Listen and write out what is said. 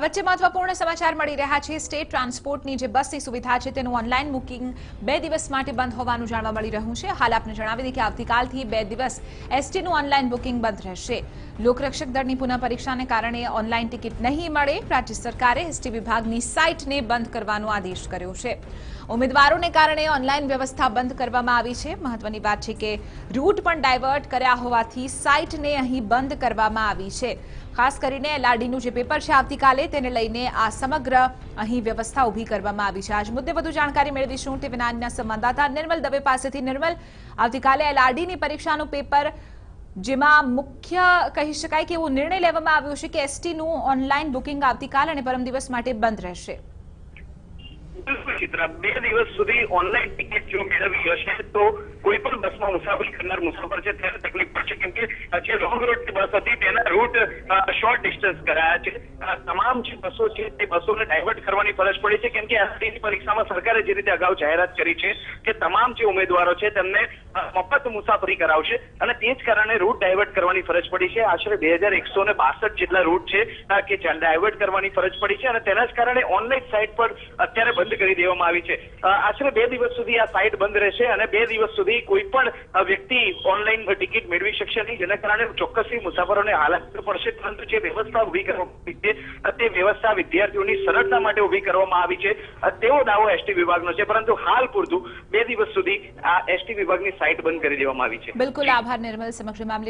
આ વચ્ચે મહત્વપૂર્ણ સમાચાર મળી રહ્યા છે। સ્ટેટ ટ્રાન્સપોર્ટની જે બસની સુવિધા છે તેનું ઓનલાઈન બુકિંગ 2 દિવસ માટે બંધ હોવાનું જાણવા મળી રહ્યું છે। હાલ આપને જણાવી દઈએ કે આવતીકાલથી 2 દિવસ એસટીનું ઓનલાઈન બુકિંગ બંધ રહેશે। લોકરક્ષક દળની પુનઃ પરીક્ષાને કારણે ઓનલાઈન ટિકિટ નહીં મળે। રાજ્ય સરકારે એસટી વિભાગની સાઇટને બંધ કરવાનો આદેશ કર્યો છે। ઉમેદવારોને કારણે ઓનલાઈન વ્યવસ્થા બંધ કરવામાં આવી છે। મહત્વની વાત છે કે રૂટ પણ ડાયવર્ટ કર્યા હોવાથી સાઇટને અહીં બંધ કરવામાં આવી છે। ખાસ કરીને એલઆરડીનું જે પેપર છે આવતીકાલે તેને લઈને આ સમગ્ર અહીં વ્યવસ્થા ઊભી કરવામાં આવી છે। આજ મુદ્દે વધુ જાણકારી મેળવીશું TV9ના સંવાદદાતા નિર્મલ દવે પાસેથી। નિર્મલ, આવતીકાલે એલઆરડીની પરીક્ષાનું પેપર જેમાં મુખ્ય કહી શકાય કે એવો નિર્ણય લેવામાં આવ્યો છે કે એસટીનું ઓનલાઈન બુકિંગ આવતીકાલ અને પરમ દિવસ માટે બંધ રહેશે। ચિત્રા 2 દિવસ સુધી ઓનલાઈન ટિકિટ જો મેળવી હશે તો કોઈ પણ બસમાં મુસાફરી કરનાર મુસાફર છે તેને તકલીફ પડશે, કેમ કે જે લોંગ રૂટની બસ હતી તેના રૂટ શોર્ટ ડિસ્ટન્સ કરાયા છે। તમામ જે બસો છે તે બસોને ડાયવર્ટ કરવાની ફરજ પડી છે, કેમ કે એસટીની પરીક્ષામાં સરકારે જે રીતે અગાઉ જાહેરાત કરી છે કે તમામ જે ઉમેદવારો છે તેમને મફત મુસાફરી કરાવશે અને તે જ કારણે રૂટ ડાયવર્ટ કરવાની ફરજ પડી છે। આશરે 2162 જેટલા રૂટ છે કે ડાયવર્ટ કરવાની ફરજ પડી છે અને તેના જ કારણે ઓનલાઈન સાઇટ પર અત્યારે બંધ કરી દેવામાં આવી છે। આશરે 2 દિવસ સુધી આ સાઇટ બંધ રહેશે અને 2 દિવસ સુધી કોઈ પણ વ્યક્તિ ઓનલાઈન ટિકિટ મેળવી શકશે નહીં, જેના કારણે ચોક્કસથી મુસાફરોને હાલાકી પડશે। પરંતુ જે વ્યવસ્થા ઊભી કરવામાં આવી છે તે વ્યવસ્થા વિદ્યાર્થીઓની સરળતા માટે ઊભી કરવામાં આવી છે તેવો દાવો એસટી વિભાગનો છે, પરંતુ હાલ પૂરતું 2 દિવસ સુધી આ એસટી વિભાગની સાઇટ બંધ કરી દેવામાં આવી છે। બિલકુલ, આભાર નિર્મલ, સમગ્ર મામલે